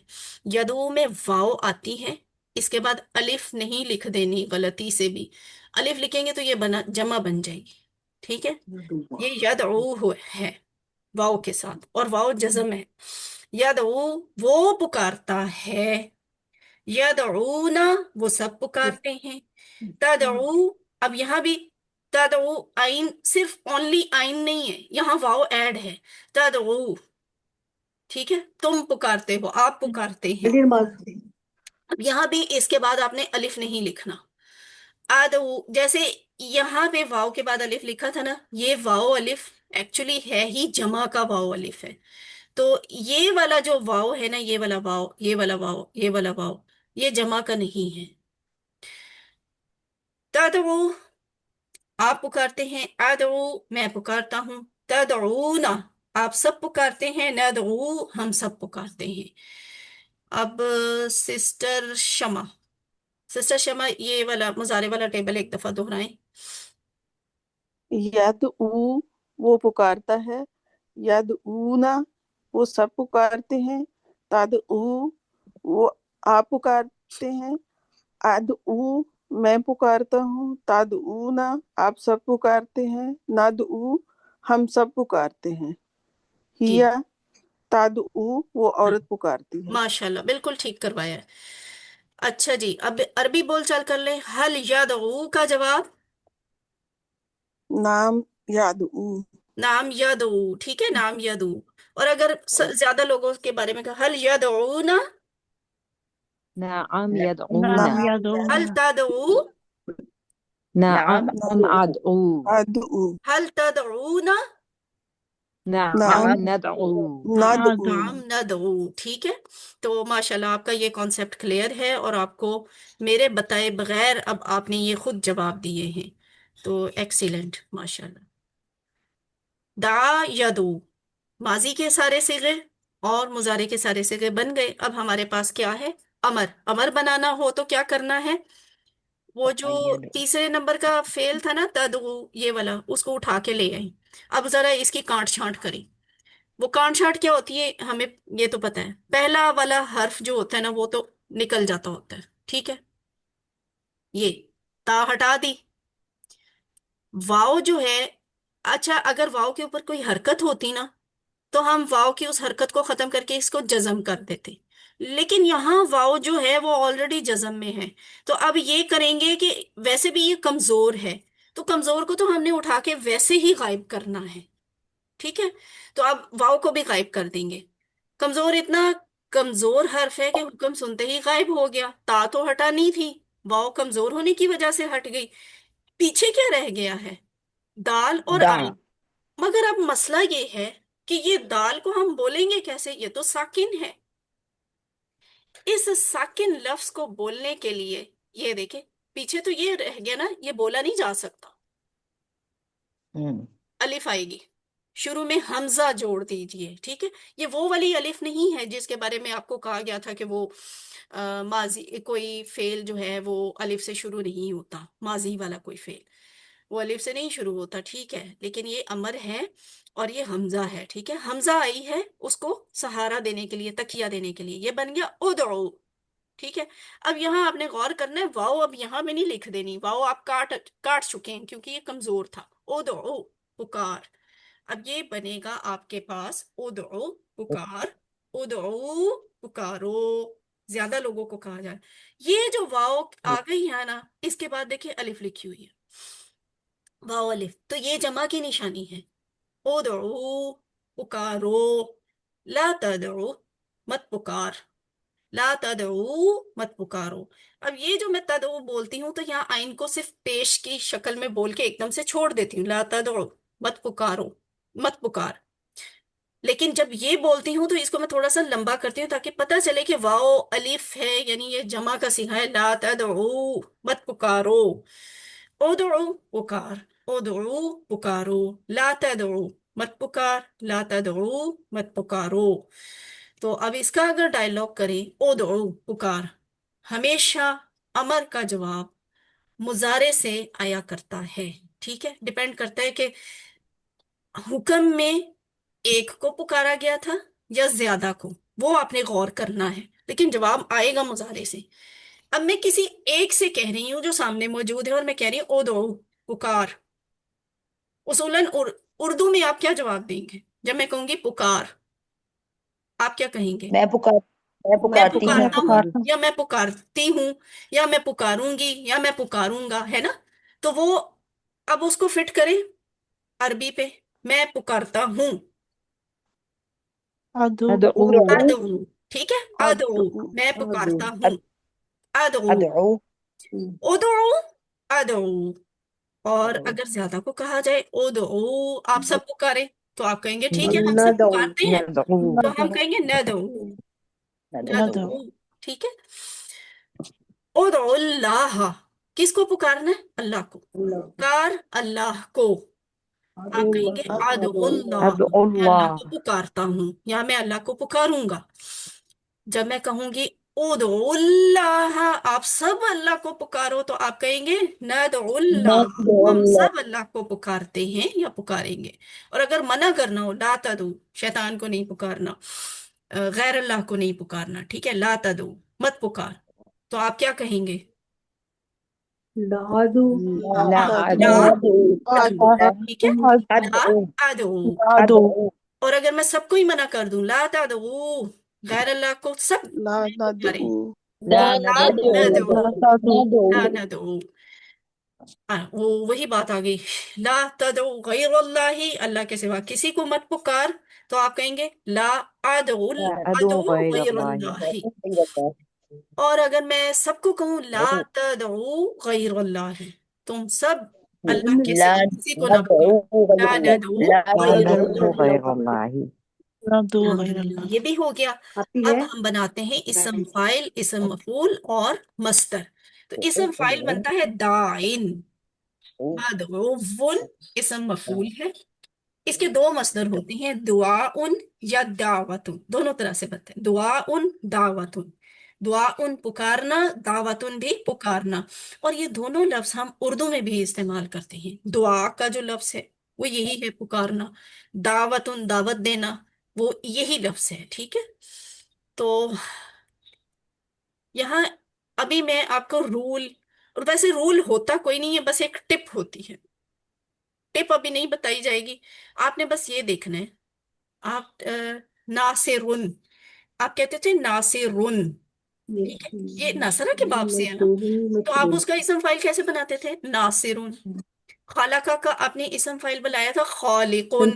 [SPEAKER 1] یدعو میں واو آتی ہے، اس کے بعد الف نہیں لکھ دینی غلطی سے بھی، الف لکھیں گے تو یہ جمع بن جائے گی، ٹھیک ہے۔ یہ یدعو ہے واو کے ساتھ، اور واو جزم ہے، یدعو وہ پکارتا ہے، یدعونا وہ سب پکارتے ہیں، تدعو اب یہاں بھی تدعو آئین صرف اونلی آئین نہیں ہے، یہاں واو ایڈ ہے، تدعو، ٹھیک ہے، تم پکارتے ہو، آپ پکارتے ہیں۔ اب یہاں بھی اس کے بعد آپ نے الف نہیں لکھنا، ادعو جیسے یہاں پہ واو کے بعد الف لکھا تھا نا، یہ واو الف ایکچولی ہے ہی جمع کا واو الف ہے، تو یہ والا جو واو ہے نا، یہ والا واو، یہ والا واو، یہ والا واو، یہ جمع کا نہیں ہے۔ تدعو آپ پکارتے ہیں، ادعو میں پکارتا ہوں، تدعونا آپ سب پکارتے ہیں، ندعو ہم سب پکارتے ہیں۔ اب سسٹر شمع یہ والا مضارع والا ٹیبل ایک دفعہ دہرائیں۔
[SPEAKER 5] یدعو وہ پکارتا ہے، یدعونا وہ سب پکارتے ہیں، تدعو وہ آپ پکارتے ہیں، ادعو میں پکارتا ہوں، تدعونا آپ سب پکارتے ہیں، ندعو ہم سب پکارتے ہیں،
[SPEAKER 1] جی
[SPEAKER 5] ہیا تدعو وہ
[SPEAKER 1] ہاں،
[SPEAKER 5] عورت پکارتی ہے۔
[SPEAKER 1] ماشاءاللہ بالکل ٹھیک کروایا ہے۔ اچھا جی، اب عربی بول چال کر لیں، حل یدعو کا جواب
[SPEAKER 5] نام یدعو،
[SPEAKER 1] نام یدعو، ٹھیک ہے، نام یدعو، اور اگر زیادہ لوگوں کے بارے میں کہا حل یدعونا،
[SPEAKER 6] نعم
[SPEAKER 4] نعم
[SPEAKER 6] يدعونا
[SPEAKER 5] نام
[SPEAKER 1] حل
[SPEAKER 4] یدعونا،
[SPEAKER 1] تدعو،
[SPEAKER 6] نعم أدعو
[SPEAKER 5] ادعو،
[SPEAKER 1] حل تدعونا،
[SPEAKER 6] نعم
[SPEAKER 5] نام
[SPEAKER 6] ندعو
[SPEAKER 1] ہاں
[SPEAKER 5] ندعو،
[SPEAKER 1] نعم ندعو، ٹھیک ہے۔ تو ماشاءاللہ آپ کا یہ کانسیپٹ کلیئر ہے، اور آپ کو میرے بتائے بغیر اب آپ نے یہ خود جواب دیے ہیں، تو ایکسیلنٹ ماشاءاللہ۔ دعا یدعو ماضی کے سارے صیغے اور مضارع کے سارے صیغے بن گئے، اب ہمارے پاس کیا ہے؟ امر، امر بنانا ہو تو کیا کرنا ہے؟ وہ جو
[SPEAKER 6] يدعو
[SPEAKER 1] تیسرے نمبر کا فعل تھا نا تدعو، یہ والا، اس کو اٹھا کے لے آئیں۔ اب ذرا اس کی کانٹ چھانٹ کریں، وہ کانٹ چھانٹ کیا ہوتی ہے ہمیں یہ تو پتہ ہے، پہلا والا حرف جو ہوتا ہے نا وہ تو نکل جاتا ہوتا ہے، ٹھیک ہے، یہ تا ہٹا دی، واؤ جو ہے، اچھا اگر واؤ کے اوپر کوئی حرکت ہوتی نا تو ہم واؤ کی اس حرکت کو ختم کر کے اس کو جزم کر دیتے، لیکن یہاں واؤ جو ہے وہ آلریڈی جزم میں ہے، تو اب یہ کریں گے کہ ویسے بھی یہ کمزور ہے، تو کمزور کو تو ہم نے اٹھا کے ویسے ہی غائب کرنا ہے، ٹھیک ہے، تو اب واؤ کو بھی غائب کر دیں گے۔ کمزور اتنا کمزور حرف ہے کہ حکم سنتے ہی غائب ہو گیا، تا تو ہٹا نہیں تھی، واؤ کمزور ہونے کی وجہ سے ہٹ گئی، پیچھے کیا رہ گیا ہے؟ دال اور
[SPEAKER 6] دا
[SPEAKER 1] آئی، مگر اب مسئلہ یہ ہے کہ یہ دال کو ہم بولیں گے کیسے؟ یہ تو ساکن ہے، اس ساکن لفظ کو بولنے کے لیے یہ دیکھیں پیچھے تو یہ رہ گیا نا، یہ بولا نہیں جا سکتا، الف آئے گی، شروع میں حمزہ جوڑ دیجئے، ٹھیک ہے، یہ وہ والی الف نہیں ہے جس کے بارے میں آپ کو کہا گیا تھا کہ وہ ماضی کوئی فعل جو ہے وہ الف سے شروع نہیں ہوتا، ماضی والا کوئی فعل، وہ الف سے نہیں شروع ہوتا، ٹھیک ہے، لیکن یہ امر ہے اور یہ حمزہ ہے، ٹھیک ہے، حمزہ آئی ہے اس کو سہارا دینے کے لیے، تکیہ دینے کے لیے، یہ بن گیا ادعو، ٹھیک ہے۔ اب یہاں آپ نے غور کرنا ہے، واؤ اب یہاں میں نہیں لکھ دینی، واؤ آپ کاٹ چکے ہیں کیونکہ یہ کمزور تھا، ادعو پکار۔ اب یہ بنے گا آپ کے پاس ادعو پکار، ادعو پکارو، زیادہ لوگوں کو کہا جائے۔ یہ جو واؤ آ گئی ہے نا، اس کے بعد دیکھیں الف لکھی ہوئی ہے، واؤ الف، تو یہ جمع کی نشانی ہے، ادعو پکارو، لا تدعو مت پکار، لا تدعو مت پکارو۔ اب یہ جو میں تدعو بولتی ہوں تو یہاں آئین کو صرف پیش کی شکل میں بول کے ایک دم سے چھوڑ دیتی ہوں، لا تدعو مت پکارو، مت پکار، لیکن جب یہ بولتی ہوں تو اس کو میں تھوڑا سا لمبا کرتی ہوں تاکہ پتہ چلے کہ واؤ الف ہے، یعنی یہ جمع کا صیغہ ہے، لا تدعو مت پکارو، ادعو پکار، ادعو پکارو، لا تدعو مت پکار، لا تدعو مت پکارو۔ تو اب اس کا اگر ڈائلاگ کریں، ادعو پکار، ہمیشہ امر کا جواب مضارع سے آیا کرتا ہے، ٹھیک ہے، ڈیپینڈ کرتا ہے کہ حکم میں ایک کو پکارا گیا تھا یا زیادہ کو، وہ آپ نے غور کرنا ہے، لیکن جواب آئے گا مضارع سے۔ اب میں کسی ایک سے کہہ رہی ہوں جو سامنے موجود ہے اور میں کہہ رہی ہوں ادعو پکار، اصولاً اردو میں آپ کیا جواب دیں گے جب میں کہوں گی پکار؟ آپ کیا کہیں گے؟
[SPEAKER 6] میں
[SPEAKER 1] میں
[SPEAKER 6] پکارتی
[SPEAKER 4] میں
[SPEAKER 6] ہوں،
[SPEAKER 1] پکارتا ہوں،
[SPEAKER 4] پکارتا ہوں۔
[SPEAKER 1] یا میں پکارتی ہوں، یا میں پکاروں گی، یا میں پکاروں گا، ہے نا؟ تو وہ اب اس کو فٹ کریں عربی پہ، میں پکارتا ہوں،
[SPEAKER 4] ادو
[SPEAKER 2] ادعو
[SPEAKER 1] ادعو، ٹھیک ہے، ادعو
[SPEAKER 5] ادعو
[SPEAKER 1] میں
[SPEAKER 2] ادعو
[SPEAKER 1] پکارتا ہوں، ادعو،
[SPEAKER 6] ادعو
[SPEAKER 1] ادعو، ادعو۔ اور اگر زیادہ کو کہا جائے ادعو، آپ سب پکارے تو آپ کہیں گے ٹھیک ہے ہم سب
[SPEAKER 2] ندعو
[SPEAKER 1] پکارتے ہیں،
[SPEAKER 6] ندعو
[SPEAKER 1] تو ہم
[SPEAKER 4] ندو
[SPEAKER 1] کہیں گے ندعو،
[SPEAKER 6] ندعو
[SPEAKER 4] ندو
[SPEAKER 1] ندعو، ٹھیک ہے۔ ادعو اللہ، کس کو پکارنا ہے؟ اللہ کو، پکار اللہ کو، آپ کہیں گے ادعو اللہ،
[SPEAKER 6] ادعو
[SPEAKER 1] میں اللہ
[SPEAKER 6] اللہ
[SPEAKER 1] کو پکارتا ہوں یا میں اللہ کو پکاروں گا۔ جب میں کہوں گی ادعو اللہ، آپ سب اللہ کو پکارو، تو آپ کہیں گے ندعو اللہ،
[SPEAKER 6] ندعو
[SPEAKER 1] ہم
[SPEAKER 6] اللہ
[SPEAKER 1] سب اللہ کو پکارتے ہیں یا پکاریں گے۔ اور اگر منع کرنا ہو، لا تدعو، شیطان کو نہیں پکارنا، غیر اللہ کو نہیں پکارنا، ٹھیک ہے، لا تدعو مت پکار، تو آپ کیا کہیں گے؟
[SPEAKER 2] لادو
[SPEAKER 6] لا
[SPEAKER 1] ہاں، لا
[SPEAKER 5] ندعو
[SPEAKER 6] ندعو
[SPEAKER 1] ادعو، ٹھیک ہے، لا
[SPEAKER 6] ادعو
[SPEAKER 1] ادعو۔
[SPEAKER 4] ادو
[SPEAKER 6] ادعو
[SPEAKER 1] اور اگر میں سب کو ہی منع کر دوں، لا تدعو، غیر اللہ کو سب
[SPEAKER 5] لا
[SPEAKER 1] پکاریں،
[SPEAKER 5] ندعو
[SPEAKER 6] لا
[SPEAKER 1] لا
[SPEAKER 6] ندعو
[SPEAKER 1] ندعو،
[SPEAKER 4] ندو
[SPEAKER 1] لا ندعو، وہی بات آ گئی، لا تدعو غیر اللہ، اللہ کے سوا کسی کو مت پکار، تو آپ کہیں گے لا ادعو،
[SPEAKER 6] لا ادعو
[SPEAKER 1] ادعو
[SPEAKER 6] غیر
[SPEAKER 1] غیر
[SPEAKER 6] اللہ
[SPEAKER 1] اللہ۔ اور اگر میں سب کو کہوں لا تدعو غیر اللہ، تم سب اللہ کے
[SPEAKER 6] لا
[SPEAKER 1] سوا کسی کو نہ
[SPEAKER 6] ندعو
[SPEAKER 1] پکار،
[SPEAKER 6] غیر
[SPEAKER 1] لا
[SPEAKER 6] اللہ
[SPEAKER 1] ندعو
[SPEAKER 6] لا
[SPEAKER 1] غیر
[SPEAKER 6] ندعو
[SPEAKER 1] اللہ،
[SPEAKER 6] غیر اللہ
[SPEAKER 4] ندو غیر
[SPEAKER 1] الحمدللہ،
[SPEAKER 4] اللہ۔
[SPEAKER 1] یہ بھی ہو گیا۔
[SPEAKER 2] آتی
[SPEAKER 1] اب
[SPEAKER 2] ہے
[SPEAKER 1] ہم بناتے ہیں اسم فاعل، اسم مفعول اور مصدر۔ تو اسم فاعل بنتا ہے داعن، مدعو، اسم مفعول ہے، اس کے دو مصدر ہوتے ہیں، دعاء یا دعوتن، دونوں طرح سے بنتے ہیں، دعاء دعوتن، دعاء پکارنا، دعوتن بھی پکارنا، اور یہ دونوں لفظ ہم اردو میں بھی استعمال کرتے ہیں۔ دعا کا جو لفظ ہے وہ یہی ہے، پکارنا، دعوتن دعوت دینا، وہ یہی لفظ ہے، ٹھیک ہے۔ تو یہاں ابھی میں آپ کو رول، اور ویسے رول ہوتا کوئی نہیں ہے، بس ایک ٹپ ہوتی ہے، ٹپ ابھی نہیں بتائی جائے گی، آپ نے بس یہ دیکھنا ہے، آپ ناصرن، آپ کہتے تھے ناصرن، ٹھیک ہے، یہ ناصرہ کے باب سے ہے نا، تو آپ اس کا اسم فائل کیسے بناتے تھے؟ ناصرن۔ خالقہ کا آپ نے اسم فائل بنایا تھا خالقن،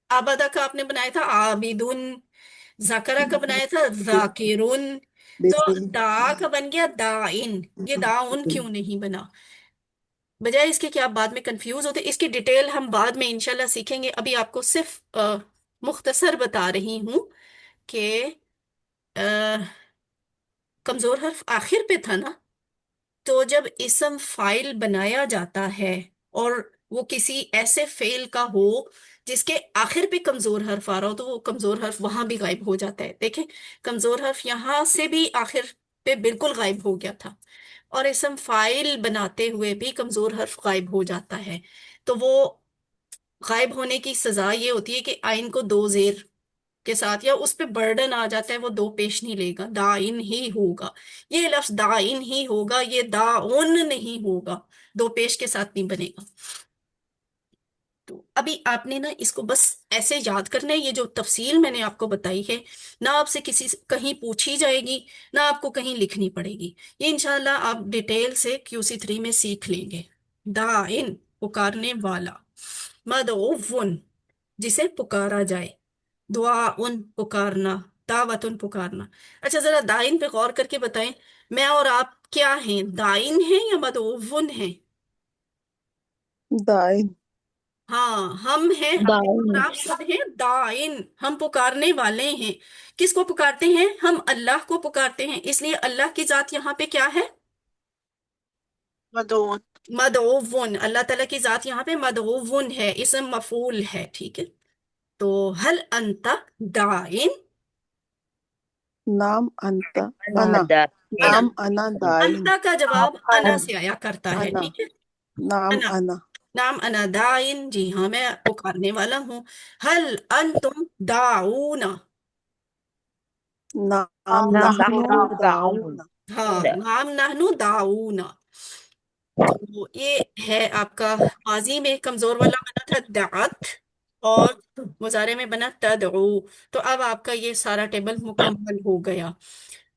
[SPEAKER 1] عبدہ کا آپ نے بنایا تھا عابدن، ذکرہ کا بنایا تھا ذاکرن، تو دا کا بن گیا دائن، یہ داؤن کیوں نہیں بنا؟ بجائے اس کے کہ آپ بعد میں کنفیوز ہوتے، اس کی ڈیٹیل ہم بعد میں انشاءاللہ سیکھیں گے، ابھی آپ کو صرف مختصر بتا رہی ہوں کہ آ، کمزور حرف آخر پہ تھا نا، تو جب اسم فائل بنایا جاتا ہے اور وہ کسی ایسے فعل کا ہو جس کے آخر پہ کمزور حرف آ رہا ہو، تو وہ کمزور حرف وہاں بھی غائب ہو جاتا ہے، دیکھیں کمزور حرف یہاں سے بھی آخر پہ بالکل غائب ہو گیا تھا، اور اسم فائل بناتے ہوئے بھی کمزور حرف غائب ہو جاتا ہے، تو وہ غائب ہونے کی سزا یہ ہوتی ہے کہ آئن کو دو زیر کے ساتھ، یا اس پہ برڈن آ جاتا ہے، وہ دو پیش نہیں لے گا، دائن ہی ہوگا، یہ لفظ دائن ہی ہوگا، یہ داؤن نہیں ہوگا، دو پیش کے ساتھ نہیں بنے گا۔ تو ابھی آپ نے نا اس کو بس ایسے یاد کرنا ہے، یہ جو تفصیل میں نے آپ کو بتائی ہے، نہ آپ سے کسی سے کہیں پوچھی جائے گی، نہ آپ کو کہیں لکھنی پڑے گی، یہ انشاءاللہ آپ ڈیٹیل سے QC3 میں سیکھ لیں گے۔ دائن پکارنے والا، مدعون جسے پکارا جائے، دعاؤن پکارنا، دعوتن پکارنا۔ اچھا ذرا دائن پہ غور کر کے بتائیں، میں اور آپ کیا ہیں، دائن ہیں یا مدعون ہیں؟
[SPEAKER 5] دائن،
[SPEAKER 1] ہاں ہم ہیں، اور
[SPEAKER 2] دائیں
[SPEAKER 1] آپ سب ہیں دائن، ہم پکارنے والے ہیں۔ کس کو پکارتے ہیں؟ ہم اللہ کو پکارتے ہیں، اس لیے اللہ کی ذات یہاں پہ کیا ہے؟
[SPEAKER 4] مدعون۔
[SPEAKER 1] مدعون، اللہ تعالیٰ کی ذات یہاں پہ مدعون ہے، اسم مفعول ہے، ٹھیک ہے؟ تو حل انت دائن،
[SPEAKER 5] نام انت،
[SPEAKER 6] انا
[SPEAKER 5] انا،
[SPEAKER 6] دا
[SPEAKER 1] انا،
[SPEAKER 5] نام انا دائن،
[SPEAKER 1] انت کا جواب انا
[SPEAKER 2] ان
[SPEAKER 1] سے آیا کرتا ہے،
[SPEAKER 5] انا،
[SPEAKER 1] ٹھیک ہے؟
[SPEAKER 5] نام
[SPEAKER 1] انا،
[SPEAKER 5] انا،
[SPEAKER 1] نام انا دائن، جی ہاں میں پکارنے والا ہوں۔ حل انتم داعون،
[SPEAKER 5] نام
[SPEAKER 2] نحن
[SPEAKER 5] نحنو
[SPEAKER 2] داعون
[SPEAKER 5] داؤن،
[SPEAKER 1] ہاں نام نحنو داعون۔ تو یہ ہے آپ کا ماضی میں کمزور والا بنا تھا دعت، اور مضارع میں بنا تدعو۔ تو اب آپ کا یہ سارا ٹیبل مکمل ہو گیا۔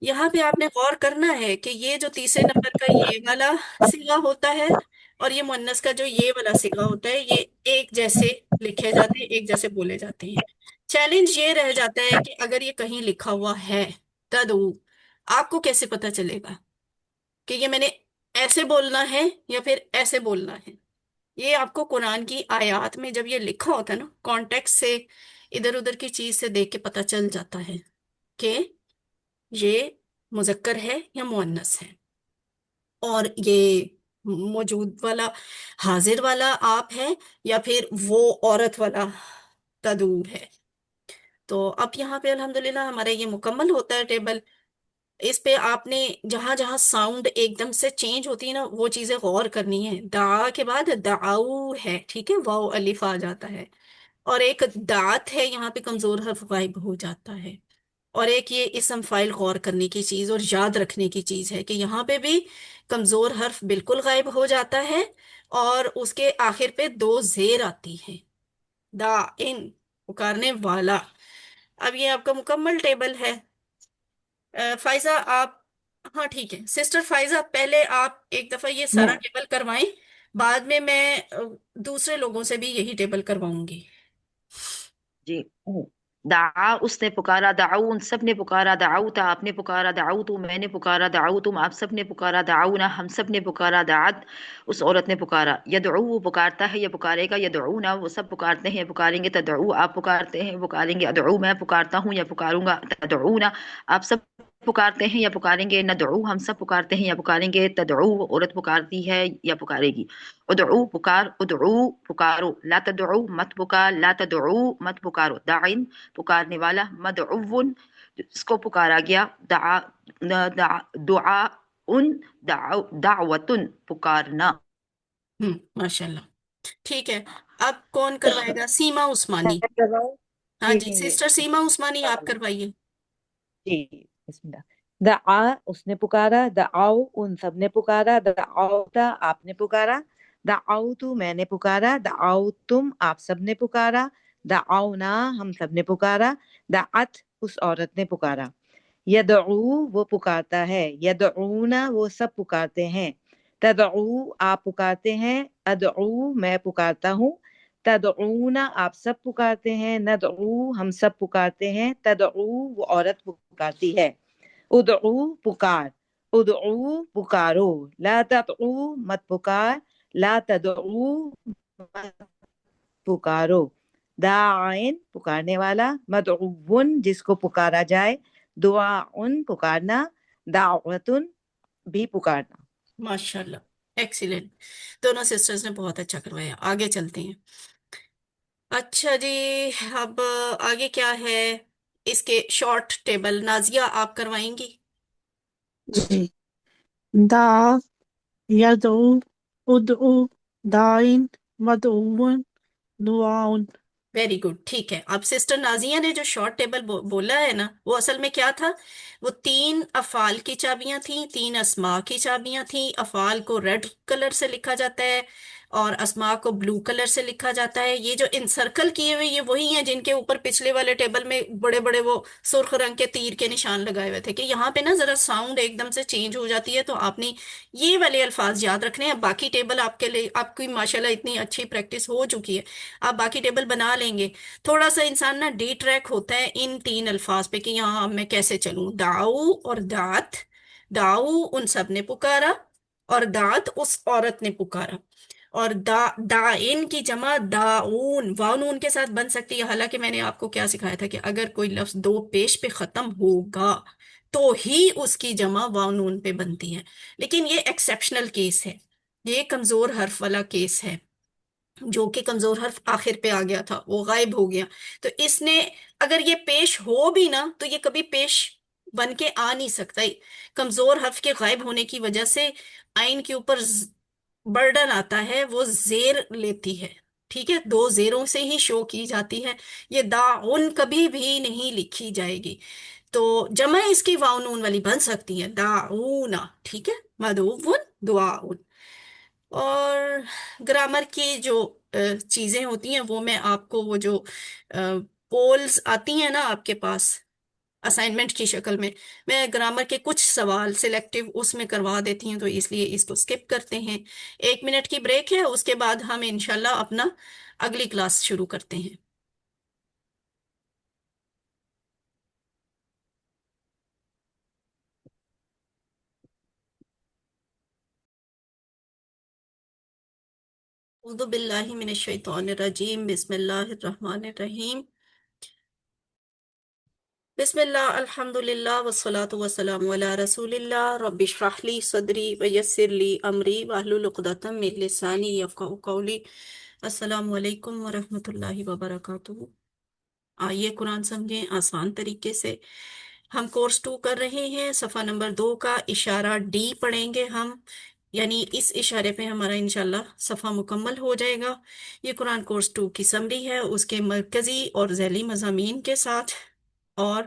[SPEAKER 1] یہاں پہ آپ نے غور کرنا ہے کہ یہ جو تیسرے نمبر کا یہ والا صیغہ ہوتا ہے، اور یہ مؤنث کا جو یہ والا صیغہ ہوتا ہے، یہ ایک جیسے لکھے جاتے ہیں، ایک جیسے بولے جاتے ہیں۔ چیلنج یہ رہ جاتا ہے کہ اگر یہ کہیں لکھا ہوا ہے تدعو، آپ کو کیسے پتا چلے گا کہ یہ میں نے ایسے بولنا ہے یا پھر ایسے بولنا ہے؟ یہ آپ کو قرآن کی آیات میں جب یہ لکھا ہوتا ہے نا، کانٹیکس سے ادھر ادھر کی چیز سے دیکھ کے پتا چل جاتا ہے کہ یہ مذکر ہے یا مؤنث ہے، اور یہ موجود والا حاضر والا آپ ہے یا پھر وہ عورت والا تدعو ہے۔ تو اب یہاں پہ الحمدللہ ہمارا یہ مکمل ہوتا ہے ٹیبل۔ اس پہ آپ نے جہاں جہاں ساؤنڈ ایک دم سے چینج ہوتی ہے نا، وہ چیزیں غور کرنی ہے۔ دعا کے بعد دعاؤ ہے، ٹھیک ہے، واؤ الف آ جاتا ہے، اور ایک دات ہے، یہاں پہ کمزور حرف غائب ہو جاتا ہے، اور ایک یہ اسم فائل غور کرنے کی چیز اور یاد رکھنے کی چیز ہے کہ یہاں پہ بھی کمزور حرف بالکل غائب ہو جاتا ہے، اور اس کے آخر پہ دو زیر آتی ہے، دا ان پکارنے والا۔ اب یہ آپ کا مکمل ٹیبل ہے۔ فائزہ آپ، ہاں ٹھیک ہے، سسٹر فائزہ پہلے آپ ایک دفعہ یہ
[SPEAKER 2] میں
[SPEAKER 1] سارا ٹیبل کروائیں، بعد میں دوسرے لوگوں سے بھی یہی ٹیبل کرواؤں گی۔
[SPEAKER 6] جی دعا اس نے پکارا، دعو ان سب نے پکارا، دعوتا آپ نے پکارا، دعوتو میں نے پکارا، دعوتم آپ سب نے پکارا، دعونا ہم سب نے پکارا، دعت اس عورت نے پکارا، یدعو وہ پکارتا ہے یا پکارے گا، یدعونا وہ سب پکارتے ہیں یا پکاریں گے، تدعو آپ پکارتے ہیں پکاریں گے، ادعو میں پکارتا ہوں یا پکاروں گا، تدعونا آپ سب پکارتے ہیں یا پکاریں گے، ندعو ہم سب پکارتے ہیں یا پکاریں گے، تدعو وہ عورت پکارتی ہے یا پکارے گی، ادعو پکار، ادعو پکارو، لا تدعو مت پکار، لا تدعو مت پکارو، داعن پکارنے والا، مدعون جس کو پکارا گیا، دعا دعا ان دعوتن پکارنا۔
[SPEAKER 1] ماشاء اللہ، ٹھیک ہے۔ اب کون کروائے گا؟ سیما عثمانی۔
[SPEAKER 2] میں کرواؤں؟
[SPEAKER 1] ہاں
[SPEAKER 2] جی
[SPEAKER 1] جی سسٹر سیما عثمانی آپ کروائیے۔
[SPEAKER 2] جی بسم اللہ۔ دعا اس نے پکارا، دعاؤ ان سب نے پکارا، دعوتا آپ نے پکارا، دعوتو میں نے پکارا، دعوتم آپ سب نے پکارا، دعونا ہم سب نے پکارا، دعت اس عورت نے پکارا، یدعو وہ پکارتا ہے، یدعونا وہ سب پکارتے ہیں، تدعو آپ پکارتے ہیں، ادعو میں پکارتا ہوں، تدعونا آپ سب پکارتے ہیں، ندعو ہم سب پکارتے ہیں، تدعو وہ عورت پکارتی ہے، ادعو پکار، ادعو پکارو، لا تدعو مت پکار، لا تدعو مت پکارو، داعن پکارنے والا، مدعون جس کو پکارا جائے، دعاؤن پکارنا، دعوتن بھی پکارنا۔
[SPEAKER 1] ماشاء اللہ، ایکسیلنٹ، دونوں سسٹرز نے بہت اچھا کروایا۔ آگے چلتے ہیں۔ اچھا جی، اب آگے کیا ہے؟ اس کے شارٹ ٹیبل نازیہ آپ کروائیں گی؟
[SPEAKER 5] جی،
[SPEAKER 4] دا یدعو ادعو دائن مدعون دعاؤن.
[SPEAKER 1] ویری گڈ، ٹھیک ہے. اب سسٹر نازیہ نے جو شارٹ ٹیبل بولا ہے نا، وہ اصل میں کیا تھا؟ وہ 3 افعال کی چابیاں تھیں، 3 اسماء کی چابیاں تھیں. افعال کو ریڈ کلر سے لکھا جاتا ہے اور اسماء کو بلو کلر سے لکھا جاتا ہے. یہ جو انسرکل کیے ہوئے یہ وہی ہیں جن کے اوپر پچھلے والے ٹیبل میں بڑے بڑے وہ سرخ رنگ کے تیر کے نشان لگائے ہوئے تھے کہ یہاں پہ نا ذرا ساؤنڈ ایک دم سے چینج ہو جاتی ہے، تو آپ نے یہ والے الفاظ یاد رکھنے ہیں. باقی ٹیبل آپ کے لیے، آپ کی ماشاءاللہ اتنی اچھی پریکٹس ہو چکی ہے، آپ باقی ٹیبل بنا لیں گے. تھوڑا سا انسان نا ڈی ٹریک ہوتا ہے ان 3 الفاظ پہ کہ یہاں میں کیسے چلوں. داؤ اور دات، داؤ ان سب نے پکارا اور دات اس عورت نے پکارا. اور دائن کی جمع داؤن، واو نون کے ساتھ بن سکتی ہے. حالانکہ میں نے آپ کو کیا سکھایا تھا کہ اگر کوئی لفظ 2 پیش پہ ختم ہوگا تو ہی اس کی جمع واو نون پہ بنتی ہے. لیکن یہ ایکسیپشنل کیس ہے، یہ کمزور حرف والا کیس ہے، جو کہ کمزور حرف آخر پہ آ گیا تھا، وہ غائب ہو گیا. تو اس نے اگر یہ پیش ہو بھی نا تو یہ کبھی پیش بن کے آ نہیں سکتا. کمزور حرف کے غائب ہونے کی وجہ سے آئین کے اوپر برڈن آتا ہے، وہ زیر لیتی ہے. ٹھیک ہے، 2 زیروں سے ہی شو کی جاتی ہے. یہ داعن کبھی بھی نہیں لکھی جائے گی. تو جمع اس کی واو نون والی بن سکتی ہے داعونا. ٹھیک ہے، مدعون دعاؤن. اور گرامر کی جو چیزیں ہوتی ہیں وہ میں آپ کو وہ جو پولز آتی ہیں نا آپ کے پاس اسائنمنٹ کی شکل میں گرامر کے کچھ سوال سلیکٹیو اس میں کروا دیتی ہوں، تو اس لیے اس کو سکپ کرتے ہیں. 1 منٹ کی بریک ہے، اس کے بعد ہم انشاءاللہ اپنا اگلی کلاس شروع کرتے ہیں. اعوذ باللہ من الشیطان الرجیم، بسم اللہ الرحمن الرحیم. بسم اللہ، الحمد للہ والصلاة والسلام علی رسول اللہ. رب اشرح لی صدری ویسر لی امری واحلل عقدۃ من لسانی یفقہوا قولی. السلام علیکم ورحمۃ اللہ وبرکاتہ. آئیے قرآن سمجھیں آسان طریقے سے. ہم کورس 2 کر رہے ہیں، صفحہ نمبر 2 کا اشارہ ڈی پڑھیں گے ہم، یعنی اس اشارے پہ ہمارا انشاءاللہ صفحہ مکمل ہو جائے گا. یہ قرآن کورس 2 کی سمری ہے، اس کے مرکزی اور ذیلی مضامین کے ساتھ، اور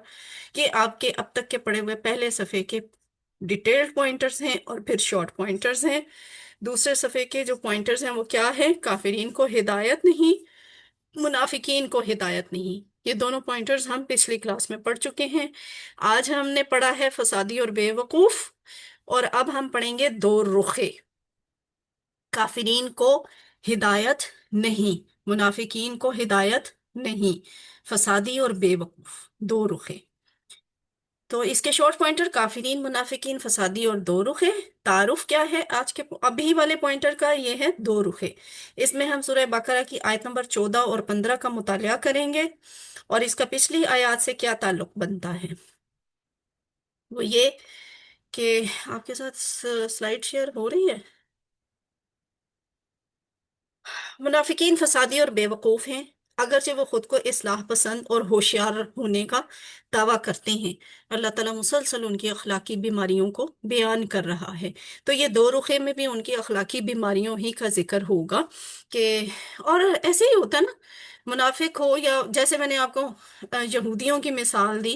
[SPEAKER 1] یہ آپ کے اب تک کے پڑھے ہوئے پہلے صفحے کے ڈیٹیلڈ پوائنٹرز ہیں اور پھر شارٹ پوائنٹرز ہیں. دوسرے صفحے کے جو پوائنٹرز ہیں وہ کیا ہے؟ کافرین کو ہدایت نہیں، منافقین کو ہدایت نہیں. یہ دونوں پوائنٹرز ہم پچھلی کلاس میں پڑھ چکے ہیں. آج ہم نے پڑھا ہے فسادی اور بے وقوف، اور اب ہم پڑھیں گے 2 رخے. کافرین کو ہدایت نہیں، منافقین کو ہدایت نہیں، فسادی اور بے وقوف، 2 رخے. تو اس کے شارٹ پوائنٹر کافرین، منافقین، فسادی اور 2 رخے. تعارف کیا ہے آج کے ابھی والے پوائنٹر کا؟ یہ ہے 2 رخے. اس میں ہم سورہ بقرہ کی آیت نمبر 14 اور 15 کا مطالعہ کریں گے، اور اس کا پچھلی آیات سے کیا تعلق بنتا ہے. وہ یہ کہ آپ کے ساتھ سلائیڈ شیئر ہو رہی ہے. منافقین فسادی اور بے وقوف ہیں، اگرچہ وہ خود کو اصلاح پسند اور ہوشیار ہونے کا دعویٰ کرتے ہیں. اللہ تعالیٰ مسلسل ان کی اخلاقی بیماریوں کو بیان کر رہا ہے. تو یہ 2 رخے میں بھی ان کی اخلاقی بیماریوں ہی کا ذکر ہوگا کہ، اور ایسے ہی ہوتا ہے نا، منافق ہو یا جیسے میں نے آپ کو یہودیوں کی مثال دی،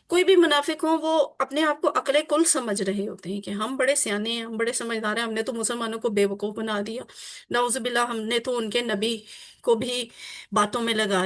[SPEAKER 1] کوئی بھی منافق ہو وہ اپنے آپ کو عقل کل سمجھ رہے ہوتے ہیں کہ ہم بڑے سیانے ہیں، ہم بڑے سمجھدار ہیں، ہم نے تو مسلمانوں کو بے وقوف بنا دیا، نعوذ باللہ ہم نے تو ان کے نبی کو بھی باتوں میں لگا لیا.